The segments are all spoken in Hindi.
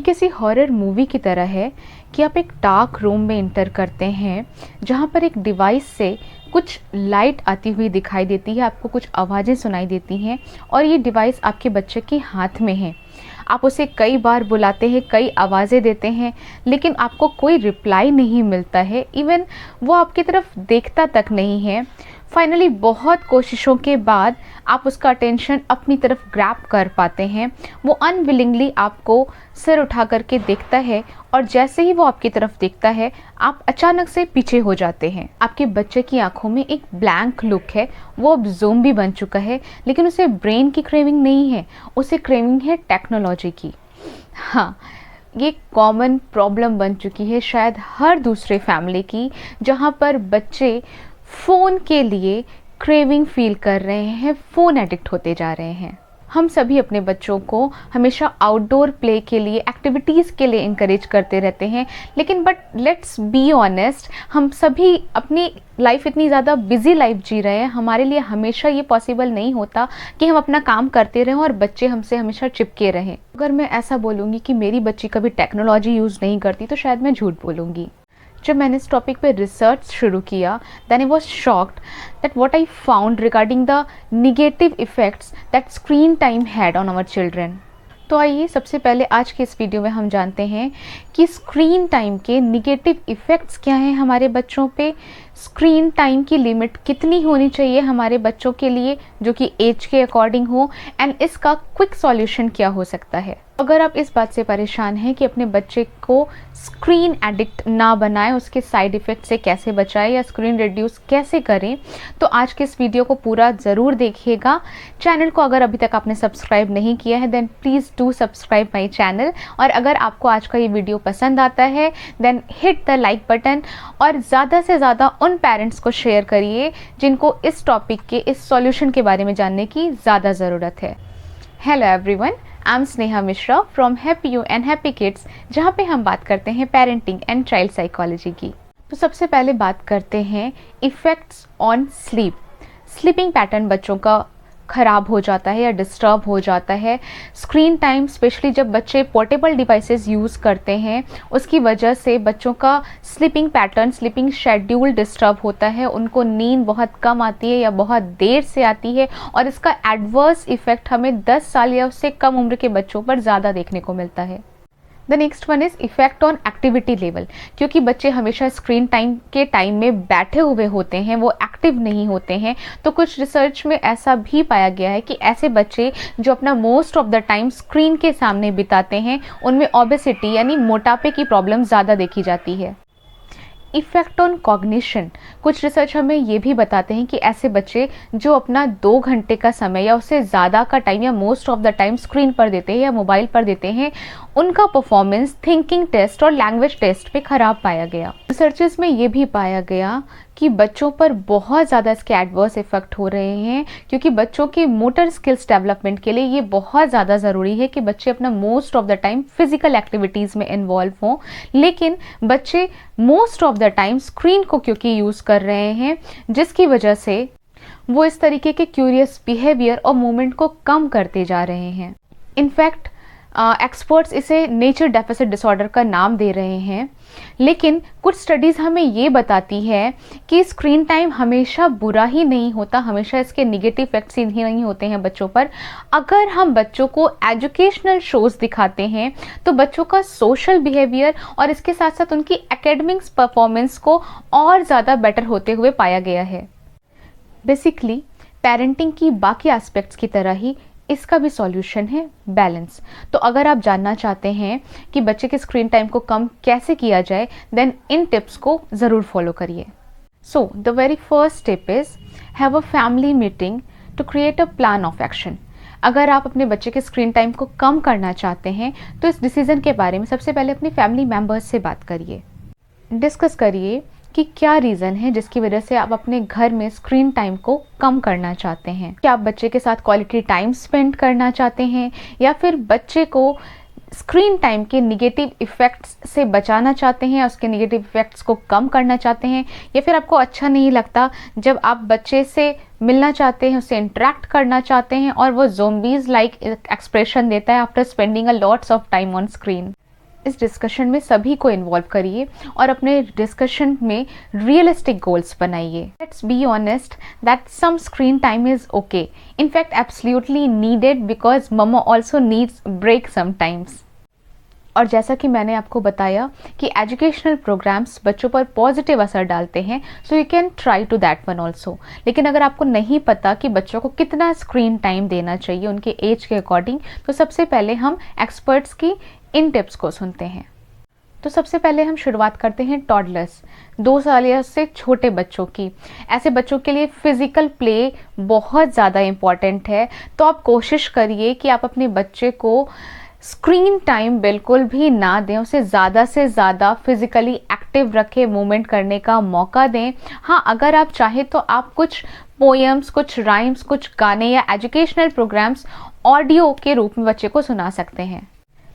किसी हॉरर मूवी की तरह है कि आप एक डार्क रूम में इंटर करते हैं जहां पर एक डिवाइस से कुछ लाइट आती हुई दिखाई देती है, आपको कुछ आवाज़ें सुनाई देती हैं और ये डिवाइस आपके बच्चे के हाथ में है। आप उसे कई बार बुलाते हैं, कई आवाज़ें देते हैं, लेकिन आपको कोई रिप्लाई नहीं मिलता है, इवन वो आपकी तरफ देखता तक नहीं है। फाइनली बहुत कोशिशों के बाद आप उसका अटेंशन अपनी तरफ ग्रैब कर पाते हैं। वो अनविलिंगली आपको सिर उठा करके देखता है और जैसे ही वो आपकी तरफ देखता है आप अचानक से पीछे हो जाते हैं। आपके बच्चे की आंखों में एक ब्लैंक लुक है, वो अब ज़ोंबी बन चुका है, लेकिन उसे ब्रेन की क्रेविंग नहीं है, उसे क्रेविंग है टेक्नोलॉजी की। हाँ, ये कॉमन प्रॉब्लम बन चुकी है शायद हर दूसरे फैमिली की, जहाँ पर बच्चे फ़ोन के लिए क्रेविंग फील कर रहे हैं, फ़ोन एडिक्ट होते जा रहे हैं। हम सभी अपने बच्चों को हमेशा आउटडोर प्ले के लिए, एक्टिविटीज़ के लिए इंकरेज करते रहते हैं, लेकिन बट लेट्स बी ऑनेस्ट, हम सभी अपनी लाइफ इतनी ज़्यादा बिजी लाइफ जी रहे हैं, हमारे लिए हमेशा ये पॉसिबल नहीं होता कि हम अपना काम करते रहें और बच्चे हमसे हमेशा चिपके रहें। अगर मैं ऐसा बोलूँगी कि मेरी बच्ची कभी टेक्नोलॉजी यूज़ नहीं करती तो शायद मैं झूठ बोलूँगी। जब मैंने इस टॉपिक पे रिसर्च शुरू किया, then I was shocked that what I found regarding the negative effects that screen time had on our children. तो आइए सबसे पहले आज के इस वीडियो में हम जानते हैं कि स्क्रीन टाइम के नेगेटिव इफ़ेक्ट्स क्या हैं हमारे बच्चों पे, स्क्रीन टाइम की लिमिट कितनी होनी चाहिए हमारे बच्चों के लिए जो कि एज के अकॉर्डिंग हो, एंड इसका क्विक सॉल्यूशन क्या हो सकता है। अगर आप इस बात से परेशान हैं कि अपने बच्चे को स्क्रीन एडिक्ट ना बनाएं, उसके साइड इफ़ेक्ट से कैसे बचाएं या स्क्रीन रिड्यूस कैसे करें, तो आज के इस वीडियो को पूरा ज़रूर देखिएगा। चैनल को अगर अभी तक आपने सब्सक्राइब नहीं किया है then please do subscribe my channel, और अगर आपको आज का ये वीडियो पसंद आता है then hit the like button और ज़्यादा से ज़्यादा उन पेरेंट्स को शेयर करिए जिनको इस टॉपिक के, इस सॉल्यूशन के बारे में जानने की ज़्यादा ज़रूरत है। Hello everyone, I am Sneha Mishra from happy you and happy kids, जहाँ पे हम बात करते हैं पेरेंटिंग एंड चाइल्ड साइकोलॉजी की। तो सबसे पहले बात करते हैं effects on sleep. Sleeping pattern बच्चों का ख़राब हो जाता है या डिस्टर्ब हो जाता है। स्क्रीन टाइम स्पेशली जब बच्चे पोर्टेबल डिवाइसेस यूज़ करते हैं, उसकी वजह से बच्चों का sleeping pattern, sleeping schedule disturb होता है, उनको नींद बहुत कम आती है या बहुत देर से आती है, और इसका एडवर्स इफ़ेक्ट हमें 10 साल या उससे कम उम्र के बच्चों पर ज़्यादा देखने को मिलता है। The next one is effect on activity level. क्योंकि बच्चे हमेशा स्क्रीन टाइम के टाइम में बैठे हुए होते हैं, वो एक्टिव नहीं होते हैं, तो कुछ रिसर्च में ऐसा भी पाया गया है कि ऐसे बच्चे जो अपना most of the time screen के सामने बिताते हैं, उनमें ओबेसिटी यानी मोटापे की प्रॉब्लम ज़्यादा देखी जाती है। Effect on cognition. कुछ रिसर्च हमें ये भी बताते हैं कि ऐसे बच्चे जो अपना 2 घंटे का समय या उससे ज़्यादा का टाइम या most of the time screen पर देते हैं या मोबाइल पर देते हैं, उनका परफॉर्मेंस थिंकिंग टेस्ट और लैंग्वेज टेस्ट पे ख़राब पाया गया। रिसर्चेस में ये भी पाया गया कि बच्चों पर बहुत ज़्यादा इसके एडवर्स इफ़ेक्ट हो रहे हैं, क्योंकि बच्चों की मोटर स्किल्स डेवलपमेंट के लिए ये बहुत ज़्यादा ज़रूरी है कि बच्चे अपना most of the time physical activities में इन्वॉल्व हों, लेकिन बच्चे most of the time screen को क्योंकि यूज़ कर रहे हैं, जिसकी वजह से वो इस तरीके के क्यूरियस बिहेवियर और मूवमेंट को कम करते जा रहे हैं। इनफैक्ट एक्सपर्ट्स इसे नेचर डेफिसिट डिसऑर्डर का नाम दे रहे हैं, लेकिन कुछ स्टडीज़ हमें ये बताती है कि स्क्रीन टाइम हमेशा बुरा ही नहीं होता, हमेशा इसके नेगेटिव इफेक्ट्स ही नहीं होते हैं बच्चों पर। अगर हम बच्चों को एजुकेशनल शोज़ दिखाते हैं तो बच्चों का सोशल बिहेवियर और इसके साथ साथ उनकी एकेडमिक्स परफॉर्मेंस को और ज़्यादा बेटर होते हुए पाया गया है। बेसिकली पेरेंटिंग की बाकी एस्पेक्ट्स की तरह ही इसका भी सॉल्यूशन है बैलेंस। तो अगर आप जानना चाहते हैं कि बच्चे के स्क्रीन टाइम को कम कैसे किया जाए, देन इन टिप्स को ज़रूर फॉलो करिए। So the very first step is have a family meeting to create a plan of action. अगर आप अपने बच्चे के स्क्रीन टाइम को कम करना चाहते हैं तो इस डिसीज़न के बारे में सबसे पहले अपनी फैमिली मेम्बर्स से बात करिए, डिस्कस करिए कि क्या रीज़न है जिसकी वजह से आप अपने घर में स्क्रीन टाइम को कम करना चाहते हैं। क्या आप बच्चे के साथ क्वालिटी टाइम स्पेंड करना चाहते हैं, या फिर बच्चे को स्क्रीन टाइम के निगेटिव इफ़ेक्ट्स से बचाना चाहते हैं, उसके निगेटिव इफ़ेक्ट्स को कम करना चाहते हैं, या फिर आपको अच्छा नहीं लगता जब आप बच्चे से मिलना चाहते हैं, उससे इंटरेक्ट करना चाहते हैं और वो ज़ोंबीज़ लाइक एक्सप्रेशन देता है after spending a lots of time on screen. इस डिस्कशन में सभी को इन्वॉल्व करिए और अपने डिस्कशन में रियलिस्टिक गोल्स बनाइए. Let's be honest that some screen time is okay, in fact absolutely needed because mama also needs break sometimes. और जैसा कि मैंने आपको बताया कि एजुकेशनल प्रोग्राम्स बच्चों पर पॉजिटिव असर डालते हैं, so you can try to that one also. लेकिन अगर आपको नहीं पता कि बच्चों को कितना स्क्रीन टाइम देना चाहिए उनके एज के अकॉर्डिंग, तो सबसे पहले हम एक्सपर्ट्स की इन टिप्स को सुनते हैं. तो सबसे पहले हम शुरुआत करते हैं टॉडलर्स, 2 साल या से छोटे बच्चों की. ऐसे बच्चों के लिए फिजिकल प्ले बहुत ज़्यादा इम्पॉर्टेंट है. तो आप कोशिश करिए कि आप अपने बच्चे को स्क्रीन टाइम बिल्कुल भी ना दें, उसे ज़्यादा से ज़्यादा फिजिकली एक्टिव रखें, मूवमेंट करने का मौका दें. हाँ, अगर आप चाहें तो आप कुछ पोएम्स, कुछ राइम्स, कुछ गाने या एजुकेशनल प्रोग्राम्स ऑडियो के रूप में बच्चे को सुना सकते हैं.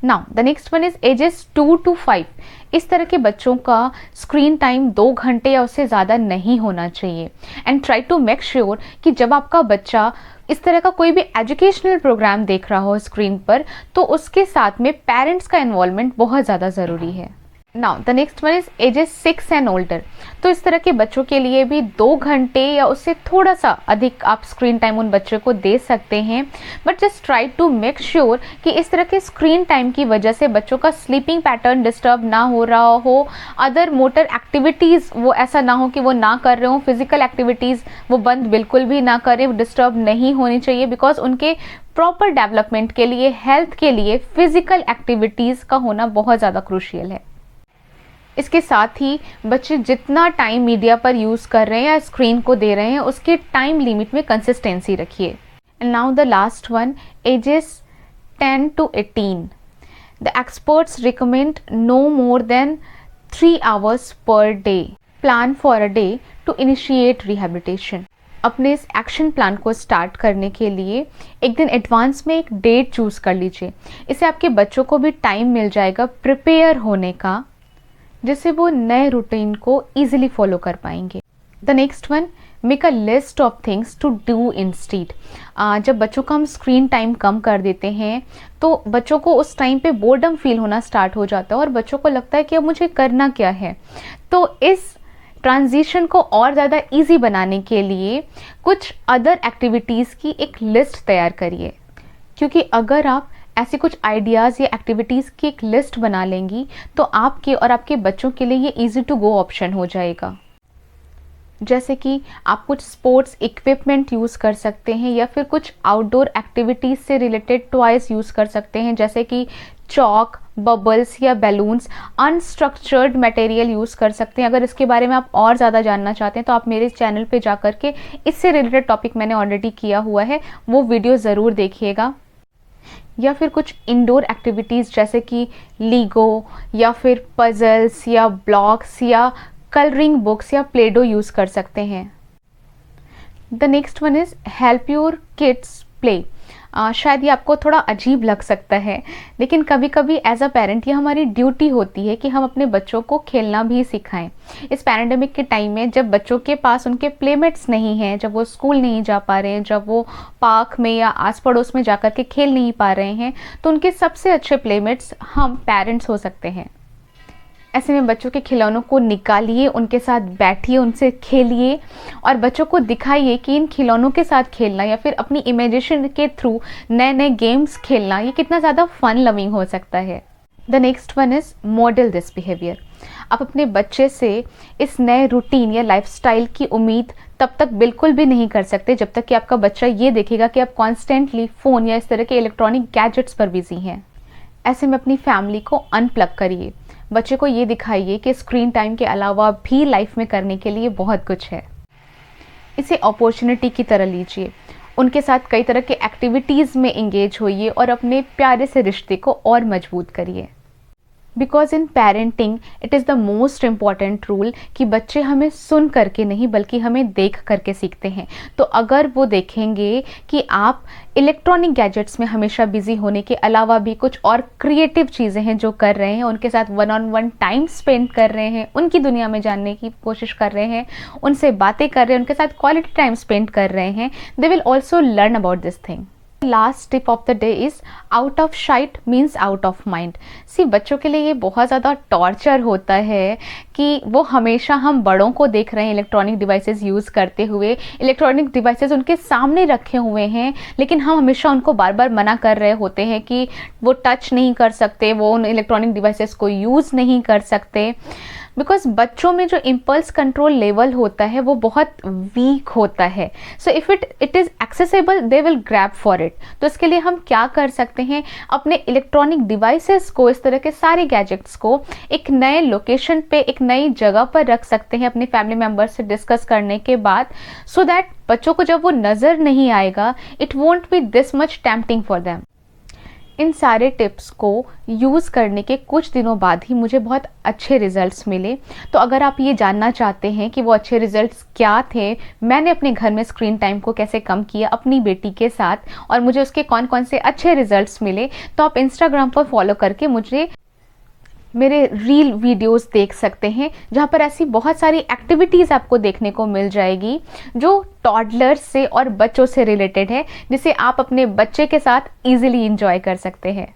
Now the next one is ages 2 to 5. इस तरह के बच्चों का स्क्रीन टाइम 2 घंटे या उससे ज़्यादा नहीं होना चाहिए. And try to make sure कि जब आपका बच्चा इस तरह का कोई भी एजुकेशनल प्रोग्राम देख रहा हो स्क्रीन पर, तो उसके साथ में पेरेंट्स का इन्वॉल्वमेंट बहुत ज़्यादा ज़रूरी है. Now the next one is ages 6 and older. तो इस तरह के बच्चों के लिए भी 2 घंटे या उससे थोड़ा सा अधिक आप स्क्रीन टाइम उन बच्चों को दे सकते हैं. But just try to make sure कि इस तरह के स्क्रीन टाइम की वजह से बच्चों का स्लीपिंग पैटर्न डिस्टर्ब ना हो रहा हो, अदर मोटर एक्टिविटीज़ वो ऐसा ना हो कि वो ना कर रहे हो, फिजिकल एक्टिविटीज़ वो बंद बिल्कुल भी ना करें, वो डिस्टर्ब नहीं होनी चाहिए. बिकॉज उनके प्रॉपर डेवलपमेंट के लिए, हेल्थ के लिए फिजिकल एक्टिविटीज़ का होना बहुत ज़्यादा क्रूशियल है. इसके साथ ही बच्चे जितना टाइम मीडिया पर यूज़ कर रहे हैं या स्क्रीन को दे रहे हैं, उसके टाइम लिमिट में कंसिस्टेंसी रखिए. And now the last one, ages 10 to 18. The experts recommend no more than 3 hours per day. Plan for a day to initiate rehabilitation. अपने इस एक्शन प्लान को स्टार्ट करने के लिए एक दिन एडवांस में एक डेट चूज़ कर लीजिए. इससे आपके बच्चों को भी टाइम मिल जाएगा प्रिपेयर होने का, जिससे वो नए रूटीन को ईजिली फॉलो कर पाएंगे. The next one, make a list of things to do instead. जब बच्चों का हम स्क्रीन टाइम कम कर देते हैं तो बच्चों को उस टाइम पे बोर्डम फील होना स्टार्ट हो जाता है और बच्चों को लगता है कि अब मुझे करना क्या है. तो इस ट्रांजिशन को और ज़्यादा ईजी बनाने के लिए कुछ अदर एक्टिविटीज़ की एक लिस्ट तैयार करिए. क्योंकि अगर आप ऐसे कुछ आइडियाज़ या एक्टिविटीज़ की एक लिस्ट बना लेंगी तो आपके और आपके बच्चों के लिए ये इजी टू गो ऑप्शन हो जाएगा. जैसे कि आप कुछ स्पोर्ट्स इक्विपमेंट यूज़ कर सकते हैं या फिर कुछ आउटडोर एक्टिविटीज़ से रिलेटेड टॉयज़ यूज़ कर सकते हैं, जैसे कि चॉक, बबल्स या बैलून्स. अनस्ट्रक्चर्ड मटेरियल यूज़ कर सकते हैं. अगर इसके बारे में आप और ज़्यादा जानना चाहते हैं तो आप मेरे चैनल पे जा कर के इससे रिलेटेड टॉपिक मैंने ऑलरेडी किया हुआ है, वो वीडियो ज़रूर देखिएगा. या फिर कुछ इंडोर एक्टिविटीज़ जैसे कि लीगो या फिर पजल्स या ब्लॉक्स या कलरिंग बुक्स या प्लेडो यूज़ कर सकते हैं. The next one is help your kids play. शायद ये आपको थोड़ा अजीब लग सकता है, लेकिन कभी कभी एज अ पेरेंट ये हमारी ड्यूटी होती है कि हम अपने बच्चों को खेलना भी सिखाएं. इस पैंडेमिक के टाइम में जब बच्चों के पास उनके प्लेमेट्स नहीं हैं, जब वो स्कूल नहीं जा पा रहे हैं, जब वो पार्क में या आस पड़ोस में जाकर के खेल नहीं पा रहे हैं, तो उनके सबसे अच्छे प्लेमेट्स हम पेरेंट्स हो सकते हैं. ऐसे में बच्चों के खिलौनों को निकालिए, उनके साथ बैठिए, उनसे खेलिए और बच्चों को दिखाइए कि इन खिलौनों के साथ खेलना या फिर अपनी इमेजिनेशन के थ्रू नए नए गेम्स खेलना ये कितना ज़्यादा फन लविंग हो सकता है. The next one is model this behaviour. आप अपने बच्चे से इस नए रूटीन या लाइफस्टाइल की उम्मीद तब तक बिल्कुल भी नहीं कर सकते जब तक कि आपका बच्चा ये देखेगा कि आप कॉन्स्टेंटली फ़ोन या इस तरह के इलेक्ट्रॉनिक गैजेट्स पर बिजी हैं. ऐसे में अपनी फैमिली को अनप्लग करिए. बच्चे को ये दिखाइए कि स्क्रीन टाइम के अलावा भी लाइफ में करने के लिए बहुत कुछ है. इसे अपॉर्चुनिटी की तरह लीजिए. उनके साथ कई तरह के एक्टिविटीज़ में इंगेज होइए और अपने प्यारे से रिश्ते को और मजबूत करिए. Because in parenting it is the most important rule कि बच्चे हमें सुन करके नहीं बल्कि हमें देख करके सीखते हैं. तो अगर वो देखेंगे कि आप इलेक्ट्रॉनिक गैजेट्स में हमेशा बिजी होने के अलावा भी कुछ और क्रिएटिव चीज़ें हैं जो कर रहे हैं, उनके साथ one on one time spend कर रहे हैं, उनकी दुनिया में जानने की कोशिश कर रहे हैं, उनसे बातें कर रहे हैं, उनके साथ क्वालिटी टाइम स्पेंड कर रहे हैं, they will also learn about this thing. Last tip of the day is out of sight means out of mind. See बच्चों के लिए ये बहुत ज़्यादा टॉर्चर होता है कि वो हमेशा हम बड़ों को देख रहे हैं इलेक्ट्रॉनिक डिवाइसेस यूज़ करते हुए, इलेक्ट्रॉनिक डिवाइसेस उनके सामने रखे हुए हैं, लेकिन हम हमेशा उनको बार बार मना कर रहे होते हैं कि वो टच नहीं कर सकते, वो उन इलेक्ट्रॉनिक डिवाइसेस को यूज़ नहीं कर सकते। बिकॉज बच्चों में जो इम्पल्स कंट्रोल लेवल होता है वो बहुत वीक होता है। So if it is accessible they will grab for it. तो इसके लिए हम क्या कर सकते हैं, अपने इलेक्ट्रॉनिक डिवाइसेस को, इस तरह के सारे गैजेट्स को एक नए लोकेशन पे, एक नई जगह पर रख सकते हैं अपने फैमिली मेम्बर से डिस्कस करने के बाद, सो दैट बच्चों को जब वो नज़र नहीं आएगा it won't be this much tempting for them. इन सारे टिप्स को यूज़ करने के कुछ दिनों बाद ही मुझे बहुत अच्छे रिज़ल्ट्स मिले। तो अगर आप ये जानना चाहते हैं कि वो अच्छे रिज़ल्ट्स क्या थे, मैंने अपने घर में स्क्रीन टाइम को कैसे कम किया अपनी बेटी के साथ और मुझे उसके कौन कौन से अच्छे रिज़ल्ट्स मिले, तो आप इंस्टाग्राम पर फॉलो करके मुझे मेरे रील वीडियोस देख सकते हैं, जहाँ पर ऐसी बहुत सारी एक्टिविटीज़ आपको देखने को मिल जाएगी जो टॉडलर्स से और बच्चों से रिलेटेड है, जिसे आप अपने बच्चे के साथ ईजिली इंजॉय कर सकते हैं।